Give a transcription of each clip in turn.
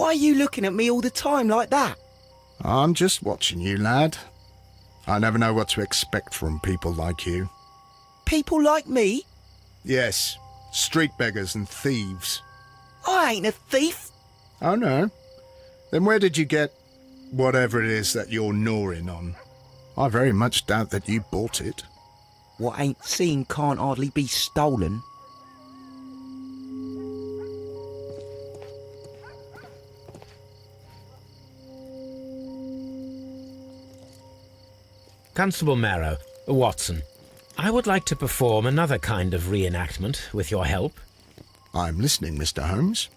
Why are you looking at me all the time like that? I'm just watching you, lad. I never know what to expect from people like you. People like me? Yes, street beggars and thieves. I ain't a thief. Oh, no? Then where did you get whatever it is that you're gnawing on? I very much doubt that you bought it. What ain't seen can't hardly be stolen. Constable Marrow, Watson, I would like to perform another kind of reenactment with your help. I'm listening, Mr. Holmes.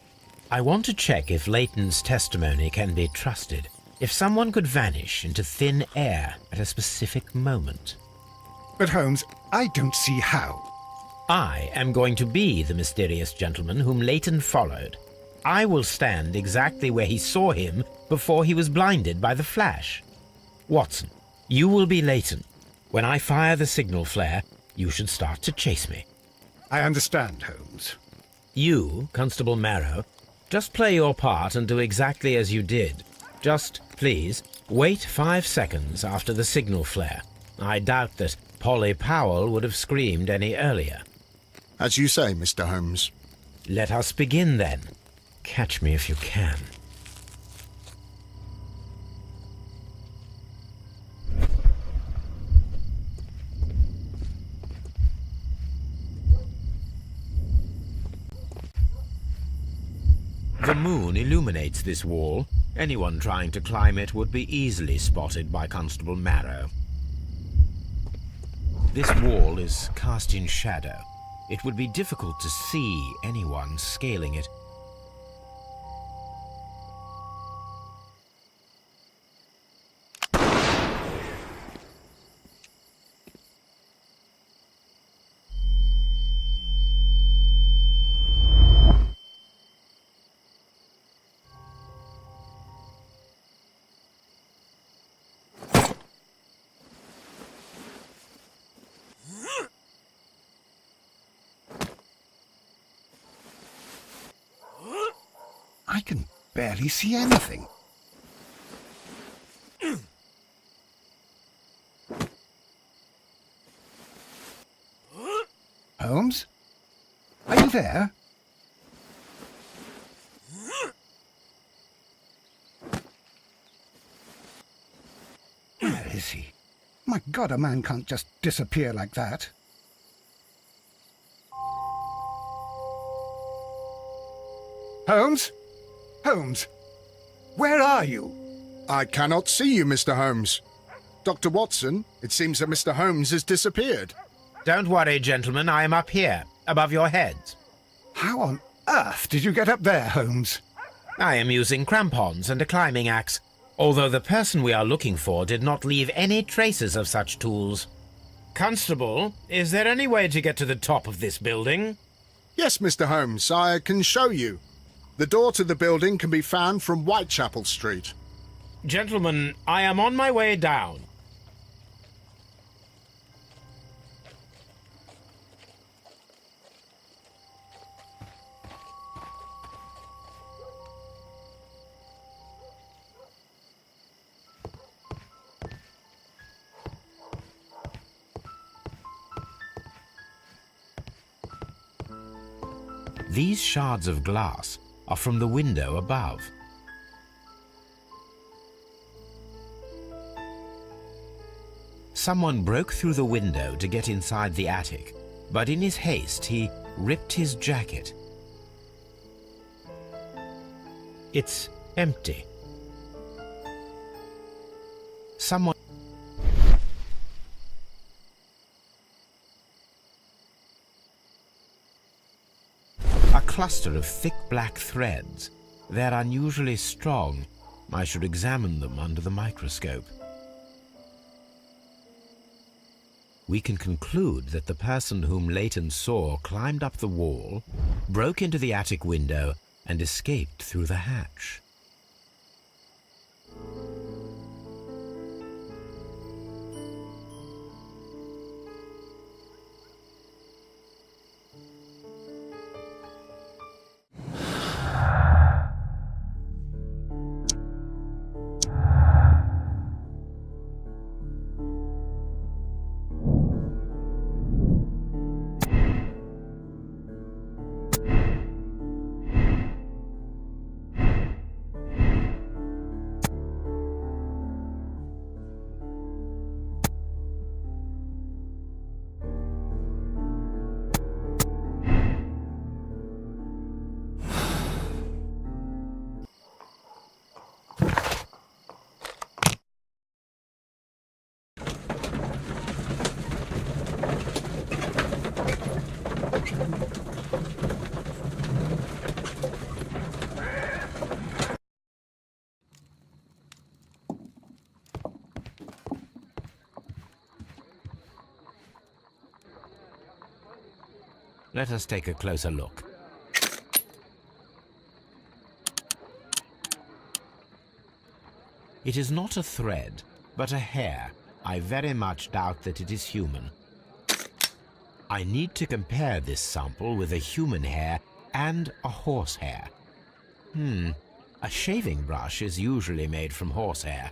I want to check if Leighton's testimony can be trusted. If someone could vanish into thin air at a specific moment. But Holmes, I don't see how. I am going to be the mysterious gentleman whom Leighton followed. I will stand exactly where he saw him before he was blinded by the flash. Watson, you will be Leighton. When I fire the signal flare, you should start to chase me. I understand, Holmes. You, Constable Marrow, just play your part and do exactly as you did. Just, please, wait 5 seconds after the signal flare. I doubt that Polly Powell would have screamed any earlier. As you say, Mr. Holmes. Let us begin then. Catch me if you can. The moon illuminates this wall. Anyone trying to climb it would be easily spotted by Constable Marrow. This wall is cast in shadow. It would be difficult to see anyone scaling it. I can barely see anything. Holmes? Are you there? Where is he? My God, a man can't just disappear like that. Holmes? Holmes? Where are you? I cannot see you, Mr. Holmes. Dr. Watson, it seems that Mr. Holmes has disappeared. Don't worry, gentlemen, I am up here, above your heads. How on earth did you get up there, Holmes? I am using crampons and a climbing axe, although the person we are looking for did not leave any traces of such tools. Constable, is there any way to get to the top of this building? Yes, Mr. Holmes, I can show you. The door to the building can be found from Whitechapel Street. Gentlemen, I am on my way down. These shards of glass are from the window above. Someone broke through the window to get inside the attic, but in his haste he ripped his jacket. It's empty. Someone... A cluster of thick black threads. They're unusually strong. I should examine them under the microscope. We can conclude that the person whom Leighton saw climbed up the wall, broke into the attic window, and escaped through the hatch. Let us take a closer look. It is not a thread, but a hair. I very much doubt that it is human. I need to compare this sample with a human hair and a horse hair. A shaving brush is usually made from horsehair.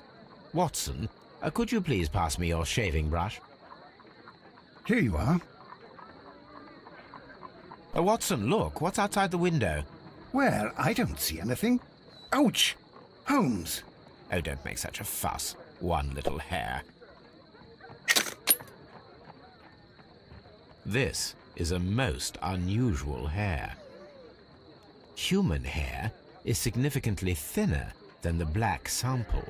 Watson, could you please pass me your shaving brush? Here you are. Watson, look, what's outside the window? Well, I don't see anything. Ouch! Holmes! Oh, don't make such a fuss. One little hair. This is a most unusual hair. Human hair is significantly thinner than the black sample.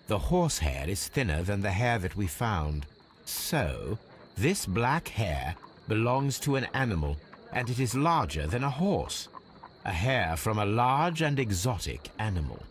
The horsehair is thinner than the hair that we found. So, this black hair belongs to an animal, and it is larger than a horse. A hair from a large and exotic animal.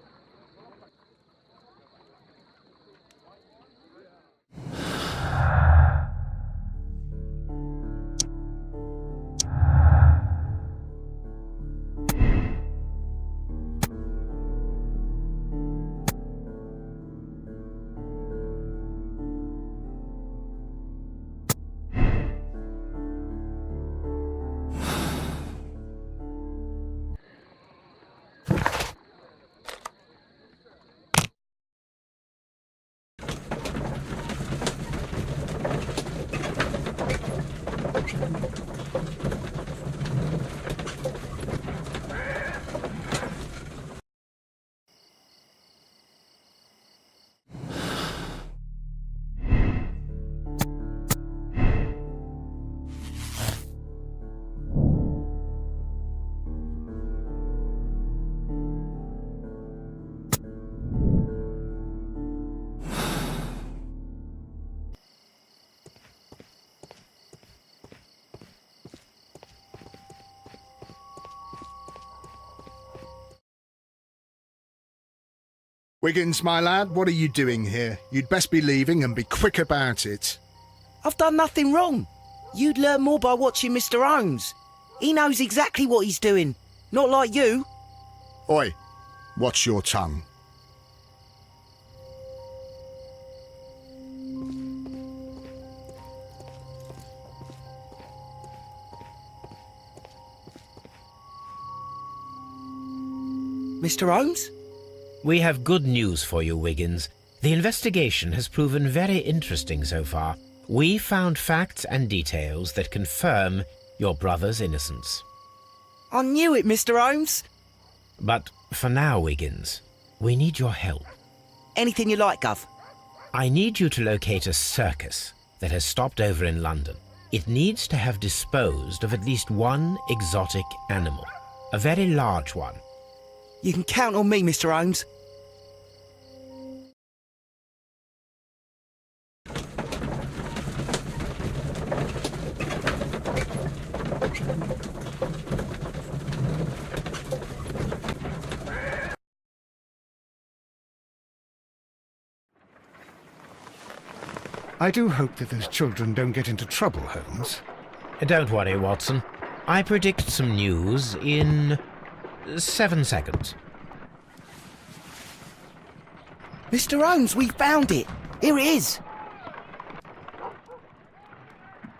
Wiggins, my lad, what are you doing here? You'd best be leaving and be quick about it. I've done nothing wrong. You'd learn more by watching Mr. Holmes. He knows exactly what he's doing. Not like you. Oi, watch your tongue. Mr. Holmes? We have good news for you, Wiggins. The investigation has proven very interesting so far. We found facts and details that confirm your brother's innocence. I knew it, Mr. Holmes. But for now, Wiggins, we need your help. Anything you like, Gov. I need you to locate a circus that has stopped over in London. It needs to have disposed of at least one exotic animal, a very large one. You can count on me, Mr. Holmes. I do hope that those children don't get into trouble, Holmes. Don't worry, Watson. I predict some news in 7 seconds. Mr. Holmes, we found it. Here it is.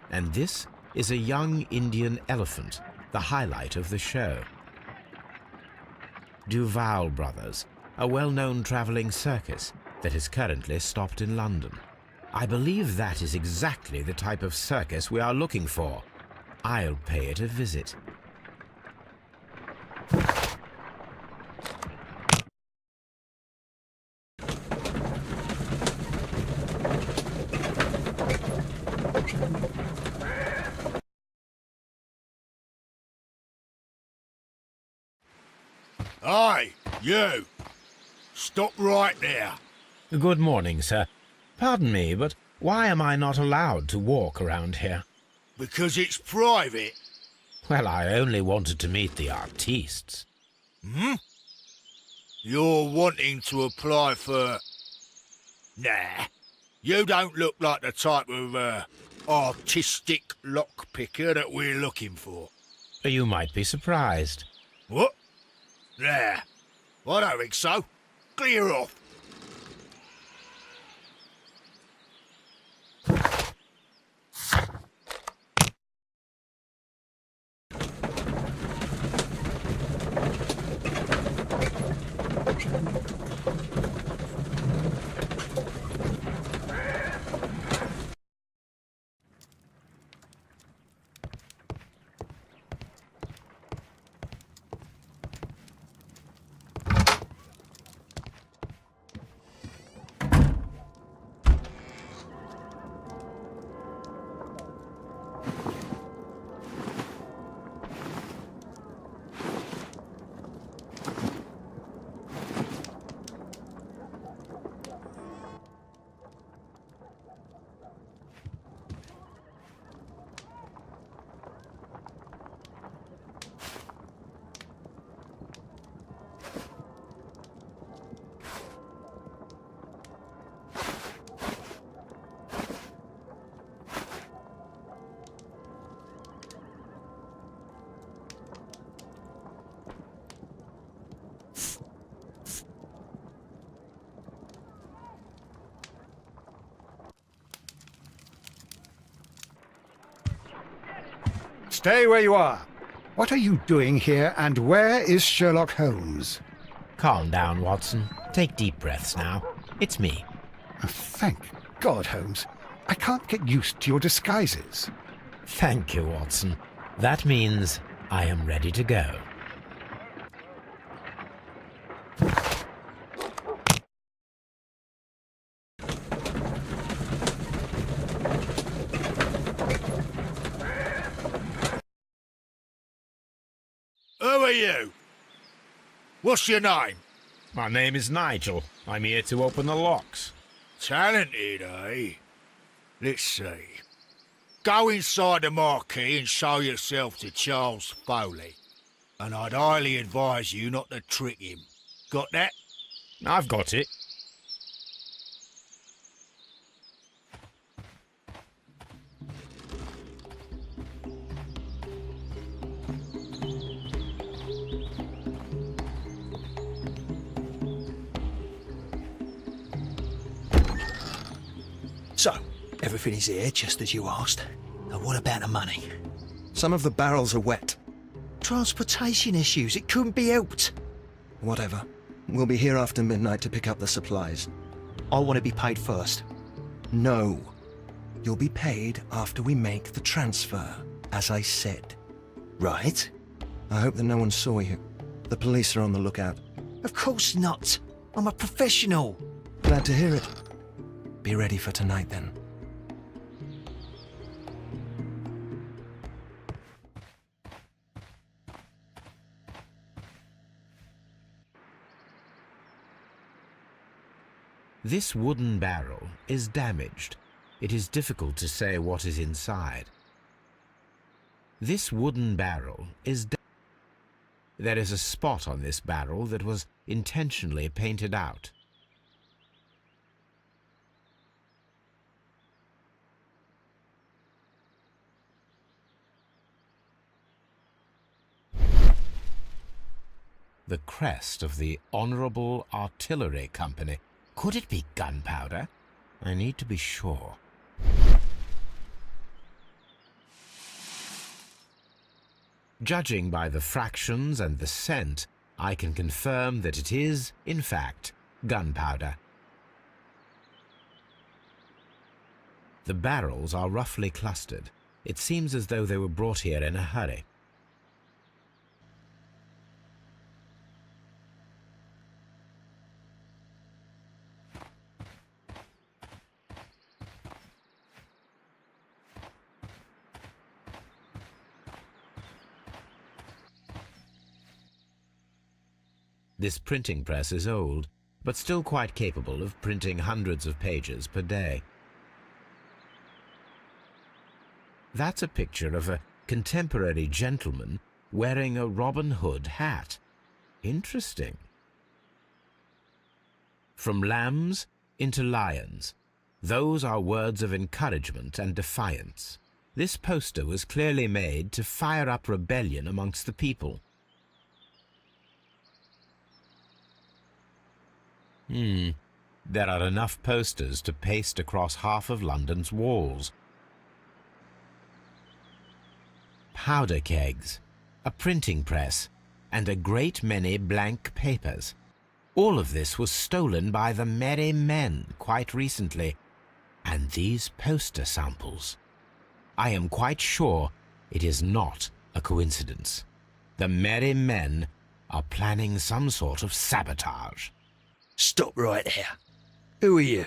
And this is a young Indian elephant, the highlight of the show. Duval Brothers, a well-known travelling circus that is currently stopped in London. I believe that is exactly the type of circus we are looking for. I'll pay it a visit. Aye, you! Stop right there. Good morning, sir. Pardon me, but why am I not allowed to walk around here? Because it's private. Well, I only wanted to meet the artistes. You're wanting to apply for... Nah, you don't look like the type of, artistic lockpicker that we're looking for. You might be surprised. What? There. I don't think so. Clear off. Stay where you are. What are you doing here, and where is Sherlock Holmes? Calm down, Watson. Take deep breaths now. It's me. Thank God, Holmes. I can't get used to your disguises. Thank you, Watson. That means I am ready to go. Who are you? What's your name? My name is Nigel. I'm here to open the locks. Talented, eh? Let's see. Go inside the marquee and show yourself to Charles Foley. And I'd highly advise you not to trick him. Got that? I've got it. So, everything is here, just as you asked. And what about the money? Some of the barrels are wet. Transportation issues, it couldn't be helped. Whatever. We'll be here after midnight to pick up the supplies. I want to be paid first. No. You'll be paid after we make the transfer, as I said. Right? I hope that no one saw you. The police are on the lookout. Of course not. I'm a professional. Glad to hear it. Be ready for tonight, then. This wooden barrel is damaged. It is difficult to say what is inside. This wooden barrel is There is a spot on this barrel that was intentionally painted out. The crest of the Honourable Artillery Company. Could it be gunpowder? I need to be sure. Judging by the fractions and the scent, I can confirm that it is, in fact, gunpowder. The barrels are roughly clustered. It seems as though they were brought here in a hurry. This printing press is old, but still quite capable of printing hundreds of pages per day. That's a picture of a contemporary gentleman wearing a Robin Hood hat. Interesting. From lambs into lions. Those are words of encouragement and defiance. This poster was clearly made to fire up rebellion amongst the people. There are enough posters to paste across half of London's walls. Powder kegs, a printing press, and a great many blank papers. All of this was stolen by the merry men quite recently. And these poster samples. I am quite sure it is not a coincidence. The merry men are planning some sort of sabotage. Stop right there. Who are you?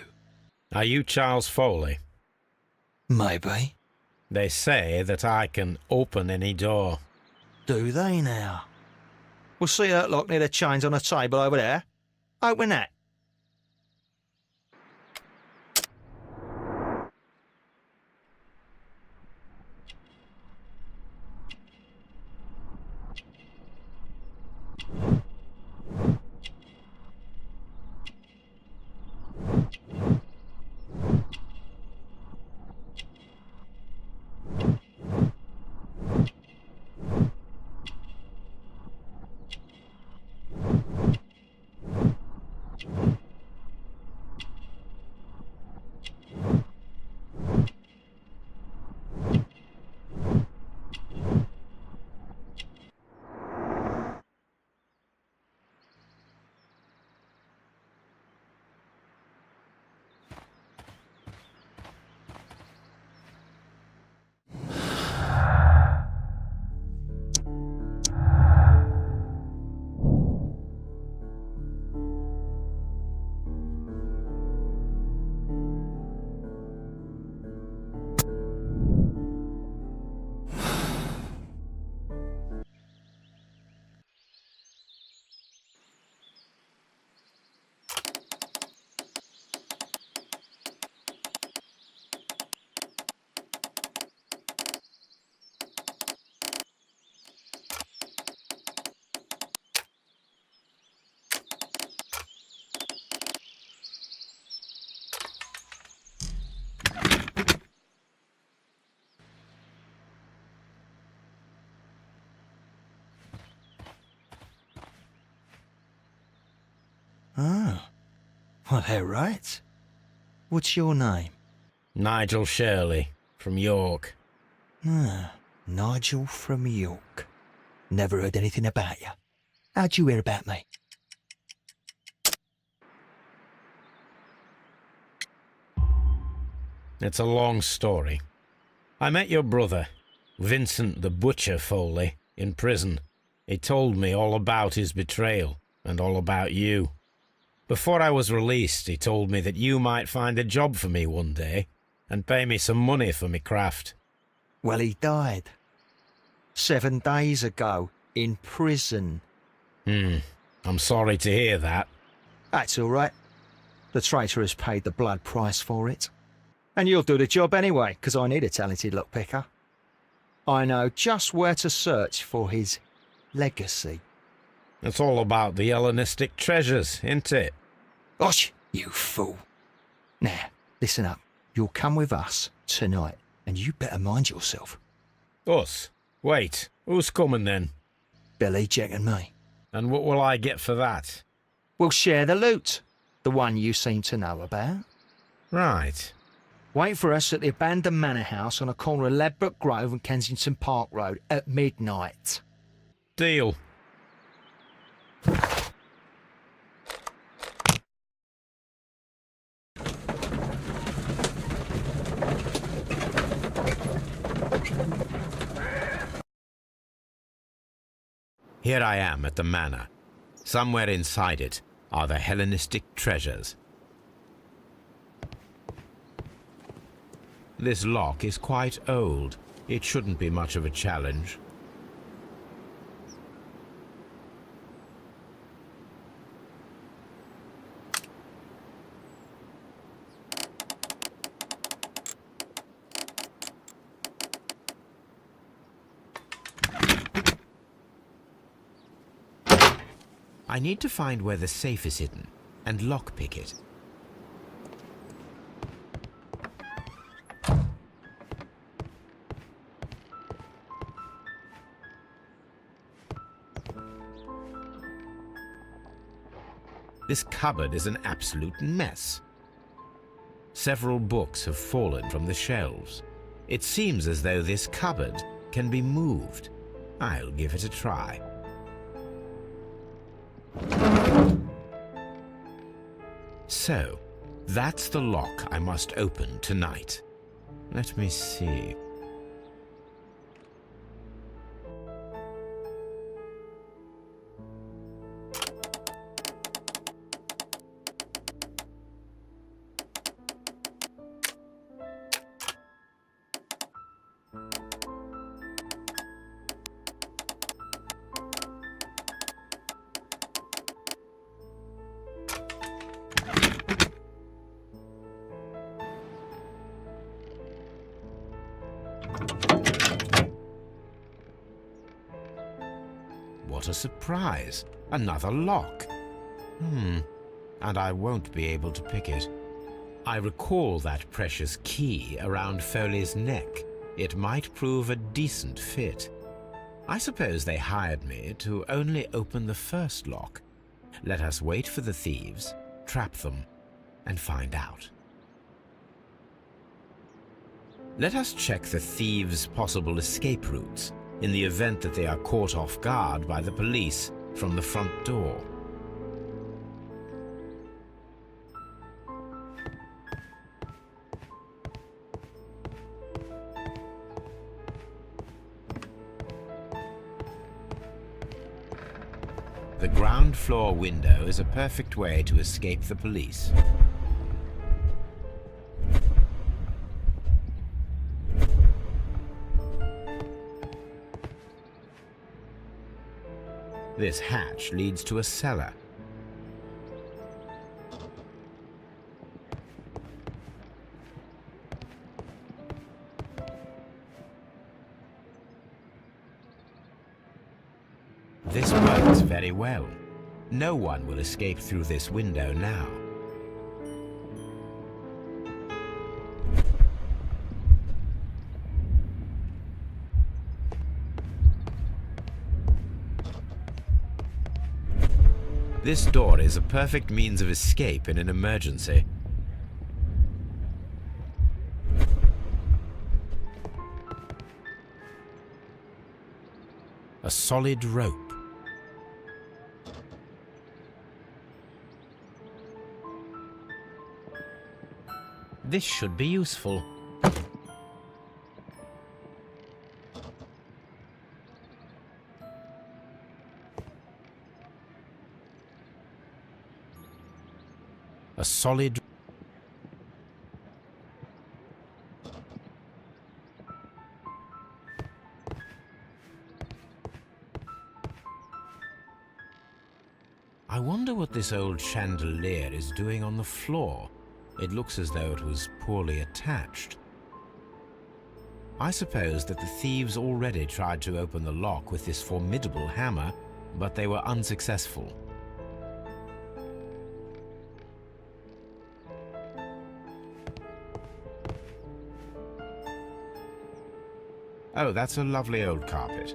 Are you Charles Foley? Maybe. They say that I can open any door. Do they now? We'll see that lock near the chains on the table over there. Open that. Oh. Well, they're right. What's your name? Nigel Shirley, from York. Ah, Nigel from York. Never heard anything about you. How'd you hear about me? It's a long story. I met your brother, Vincent the Butcher Foley, in prison. He told me all about his betrayal and all about you. Before I was released, he told me that you might find a job for me one day and pay me some money for me craft. Well, he died 7 days ago in prison. I'm sorry to hear that. That's all right. The traitor has paid the blood price for it. And you'll do the job anyway, because I need a talented lockpicker. I know just where to search for his legacy. It's all about the Hellenistic treasures, isn't it? Osh, you fool. Now, listen up. You'll come with us tonight, and you better mind yourself. Us? Wait, who's coming then? Billy, Jack and me. And what will I get for that? We'll share the loot. The one you seem to know about. Right. Wait for us at the abandoned manor house on the corner of Ladbroke Grove and Kensington Park Road at midnight. Deal. Here I am at the manor. Somewhere inside it are the Hellenistic treasures. This lock is quite old. It shouldn't be much of a challenge. I need to find where the safe is hidden and lockpick it. This cupboard is an absolute mess. Several books have fallen from the shelves. It seems as though this cupboard can be moved. I'll give it a try. So, that's the lock I must open tonight. Let me see. What a surprise! Another lock. And I won't be able to pick it. I recall that precious key around Foley's neck. It might prove a decent fit. I suppose they hired me to only open the first lock. Let us wait for the thieves, trap them, and find out. Let us check the thieves' possible escape routes in the event that they are caught off guard by the police from the front door. The ground floor window is a perfect way to escape the police. This hatch leads to a cellar. This works very well. No one will escape through this window now. This door is a perfect means of escape in an emergency. A solid rope. This should be useful. A solid... I wonder what this old chandelier is doing on the floor. It looks as though it was poorly attached. I suppose that the thieves already tried to open the lock with this formidable hammer, but they were unsuccessful. Oh, that's a lovely old carpet.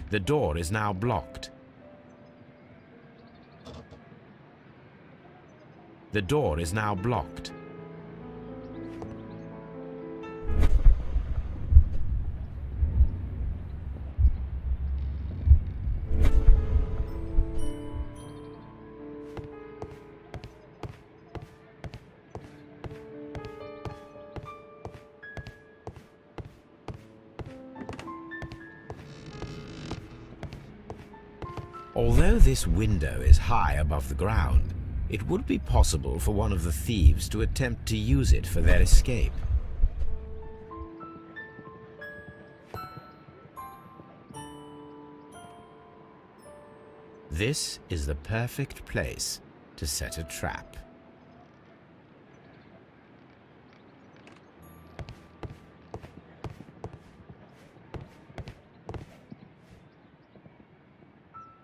The door is now blocked. The door is now blocked. Although this window is high above the ground, it would be possible for one of the thieves to attempt to use it for their escape. This is the perfect place to set a trap.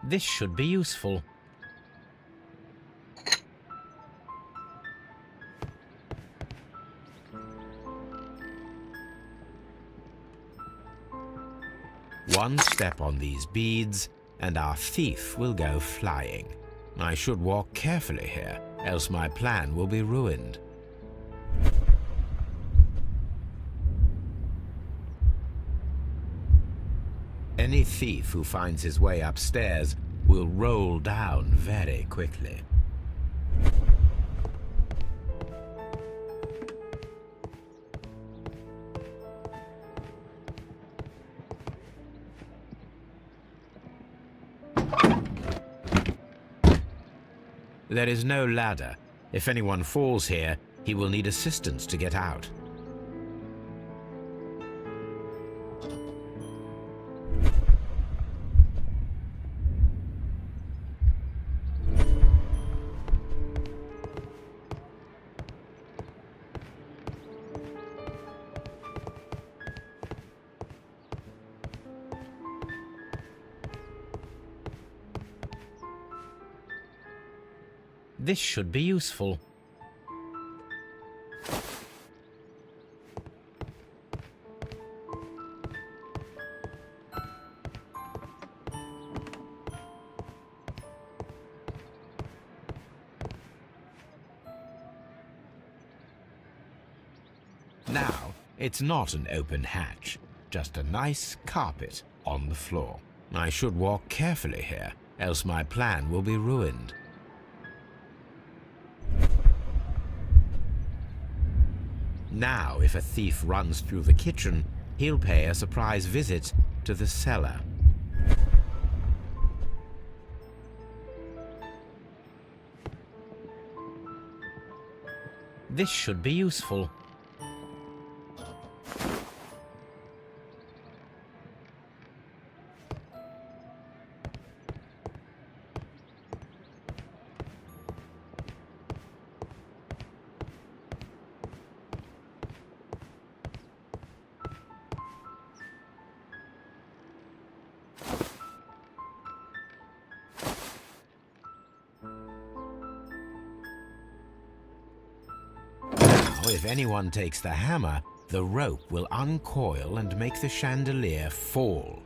This should be useful. One step on these beads, and our thief will go flying. I should walk carefully here, else my plan will be ruined. Any thief who finds his way upstairs will roll down very quickly. There is no ladder. If anyone falls here, he will need assistance to get out. This should be useful. Now, it's not an open hatch, just a nice carpet on the floor. I should walk carefully here, else my plan will be ruined. Now, if a thief runs through the kitchen, he'll pay a surprise visit to the cellar. This should be useful. If anyone takes the hammer, the rope will uncoil and make the chandelier fall.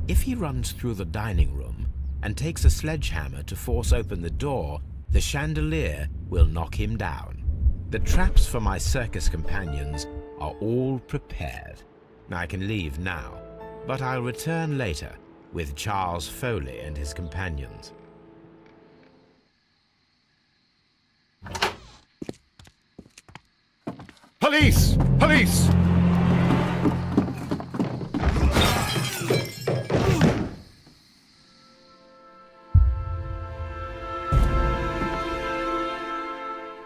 If he runs through the dining room and takes a sledgehammer to force open the door, the chandelier will knock him down. The traps for my circus companions are all prepared. I can leave now, but I'll return later with Charles Foley and his companions. Police! Police!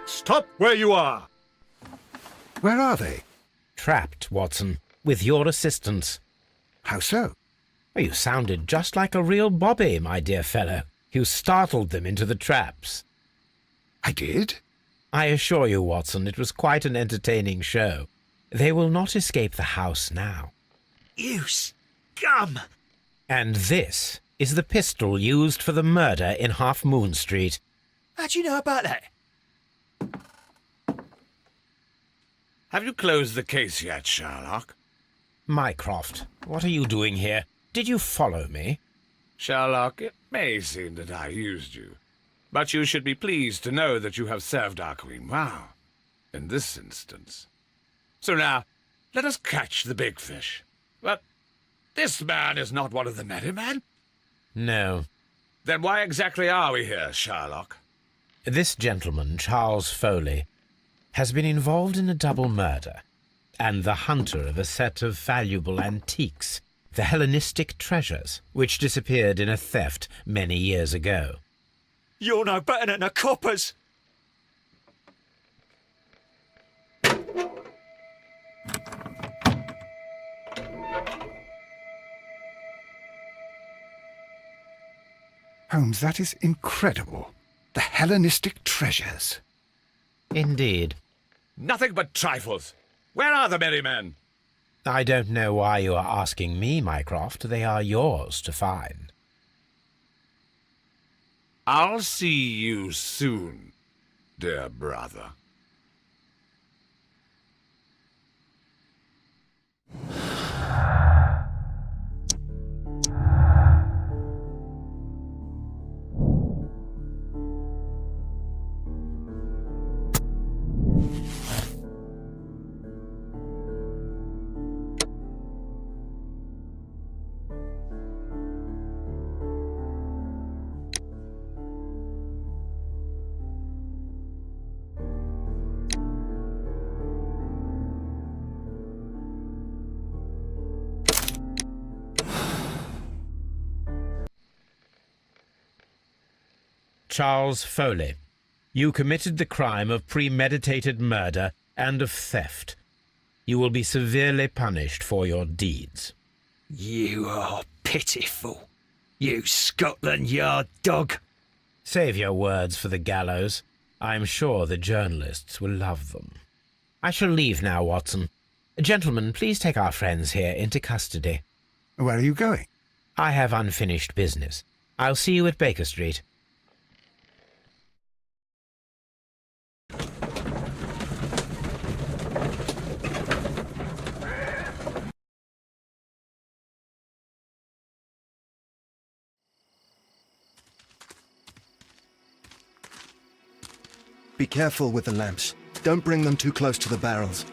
Stop where you are! Where are they? Trapped, Watson, with your assistance. How so? You sounded just like a real bobby, my dear fellow. You startled them into the traps. I did? I assure you, Watson, it was quite an entertaining show. They will not escape the house now. You scum! And this is the pistol used for the murder in Half Moon Street. How'd you know about that? Have you closed the case yet, Sherlock? Mycroft, what are you doing here? Did you follow me? Sherlock, it may seem that I used you, but you should be pleased to know that you have served our queen well, in this instance. So now, let us catch the big fish. But this man is not one of the merry men. No. Then why exactly are we here, Sherlock? This gentleman, Charles Foley, has been involved in a double murder, and the hunter of a set of valuable antiques, the Hellenistic treasures, which disappeared in a theft many years ago. You're no better than the coppers! Holmes, that is incredible. The Hellenistic treasures. Indeed. Nothing but trifles. Where are the merry men? I don't know why you are asking me, Mycroft. They are yours to find. I'll see you soon, dear brother. Charles Foley, you committed the crime of premeditated murder and of theft. You will be severely punished for your deeds. You are pitiful, you Scotland Yard dog. Save your words for the gallows. I'm sure the journalists will love them. I shall leave now, Watson. Gentlemen, please take our friends here into custody. Where are you going? I have unfinished business. I'll see you at Baker Street. Be careful with the lamps. Don't bring them too close to the barrels.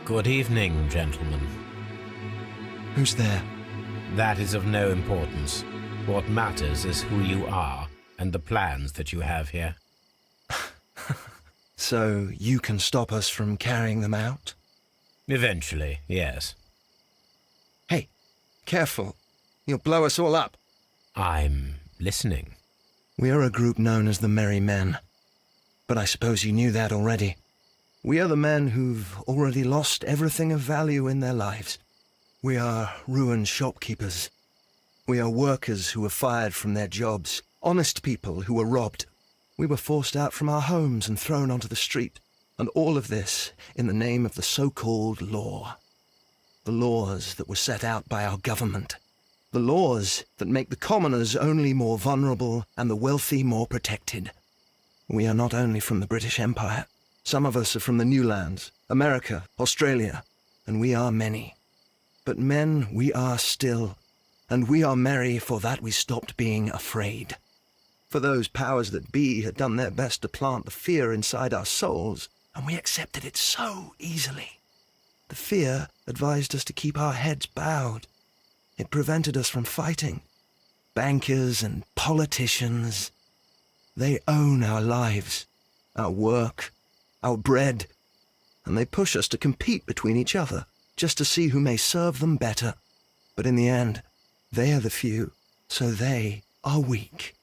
Good evening, gentlemen. Who's there? That is of no importance. What matters is who you are and the plans that you have here. So you can stop us from carrying them out? Eventually, yes. Hey, careful. You'll blow us all up. I'm listening. We are a group known as the Merry Men. But I suppose you knew that already. We are the men who've already lost everything of value in their lives. We are ruined shopkeepers. We are workers who were fired from their jobs, honest people who were robbed. We were forced out from our homes and thrown onto the street, and all of this in the name of the so-called law. The laws that were set out by our government. The laws that make the commoners only more vulnerable and the wealthy more protected. We are not only from the British Empire. Some of us are from the New Lands, America, Australia, and we are many. But men we are still, and we are merry for that we stopped being afraid. For those powers that be had done their best to plant the fear inside our souls, and we accepted it so easily. The fear advised us to keep our heads bowed. It prevented us from fighting. Bankers and politicians, they own our lives, our work, our bread, and they push us to compete between each other, just to see who may serve them better. But in the end, they are the few, so they are weak.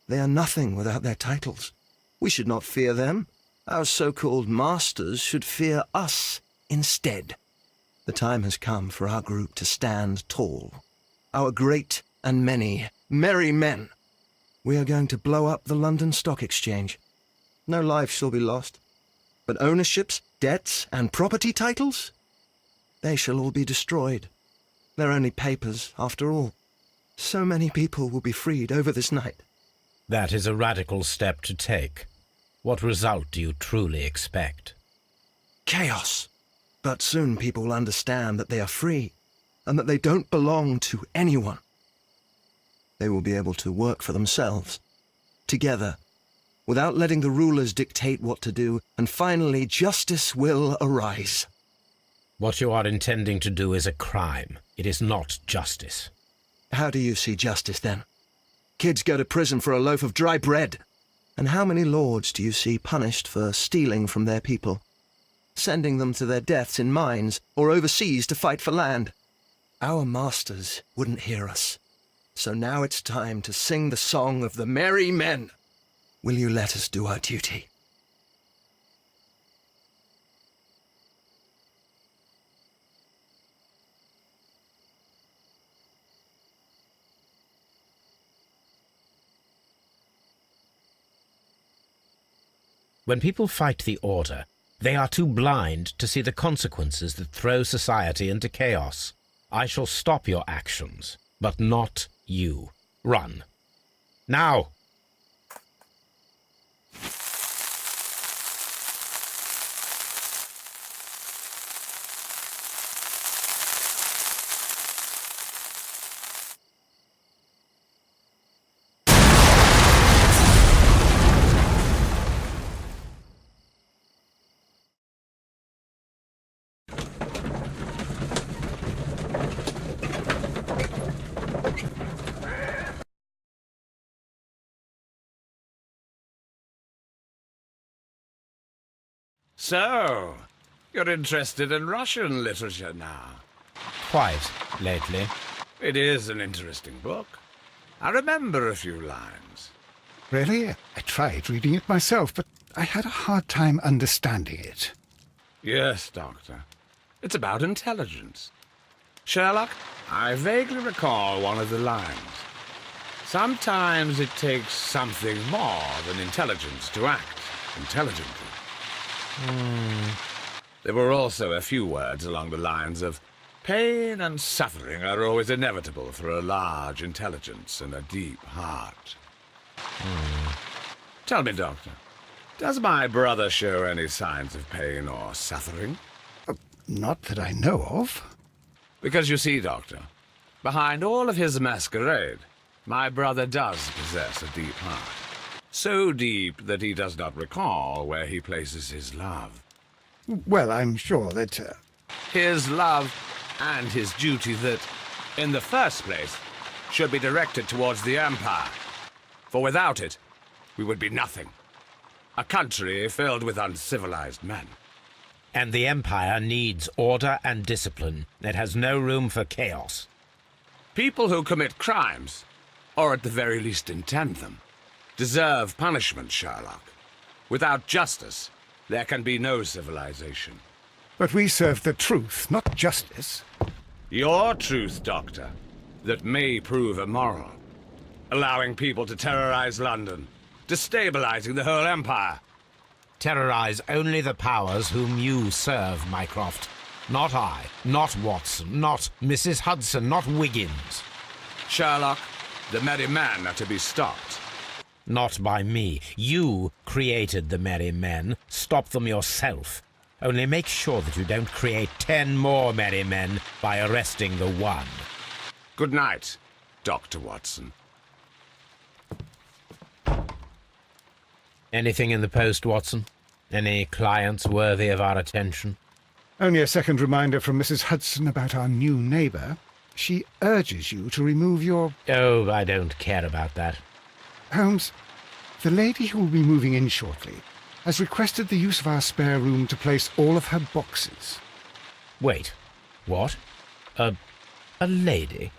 They are nothing without their titles. We should not fear them. Our so-called masters should fear us instead. The time has come for our group to stand tall. Our great and many merry men. We are going to blow up the London Stock Exchange. No life shall be lost. But ownerships, debts, and property titles? They shall all be destroyed. They're only papers, after all. So many people will be freed over this night. That is a radical step to take. What result do you truly expect? Chaos. But soon people will understand that they are free, and that they don't belong to anyone. They will be able to work for themselves, together, without letting the rulers dictate what to do, and finally justice will arise. What you are intending to do is a crime. It is not justice. How do you see justice, then? Kids go to prison for a loaf of dry bread. And how many lords do you see punished for stealing from their people, sending them to their deaths in mines or overseas to fight for land? Our masters wouldn't hear us. So now it's time to sing the song of the merry men. Will you let us do our duty? When people fight the order, they are too blind to see the consequences that throw society into chaos. I shall stop your actions, but not you. Run. Now! So, you're interested in Russian literature now? Quite, lately. It is an interesting book. I remember a few lines. Really? I tried reading it myself, but I had a hard time understanding it. Yes, Doctor. It's about intelligence. Sherlock, I vaguely recall one of the lines. Sometimes it takes something more than intelligence to act intelligently. There were also a few words along the lines of pain and suffering are always inevitable for a large intelligence and a deep heart. Tell me, Doctor, does my brother show any signs of pain or suffering? Not that I know of. Because you see, Doctor, behind all of his masquerade, my brother does possess a deep heart. So deep that he does not recall where he places his love. Well, I'm sure that... His love and his duty that, in the first place, should be directed towards the Empire. For without it, we would be nothing. A country filled with uncivilized men. And the Empire needs order and discipline. It has no room for chaos. People who commit crimes, or at the very least intend them, deserve punishment, Sherlock. Without justice, there can be no civilization. But we serve the truth, not justice. Your truth, Doctor, that may prove immoral. Allowing people to terrorize London, destabilizing the whole empire. Terrorize only the powers whom you serve, Mycroft. Not I, not Watson, not Mrs. Hudson, not Wiggins. Sherlock, the merry men are to be stopped. Not by me. You created the merry men. Stop them yourself. Only make sure that you don't create 10 more merry men by arresting the one. Good night, Dr. Watson. Anything in the post, Watson? Any clients worthy of our attention? Only a second reminder from Mrs. Hudson about our new neighbour. She urges you to remove your... Oh, I don't care about that. Holmes, the lady who will be moving in shortly has requested the use of our spare room to place all of her boxes. Wait. What? A lady?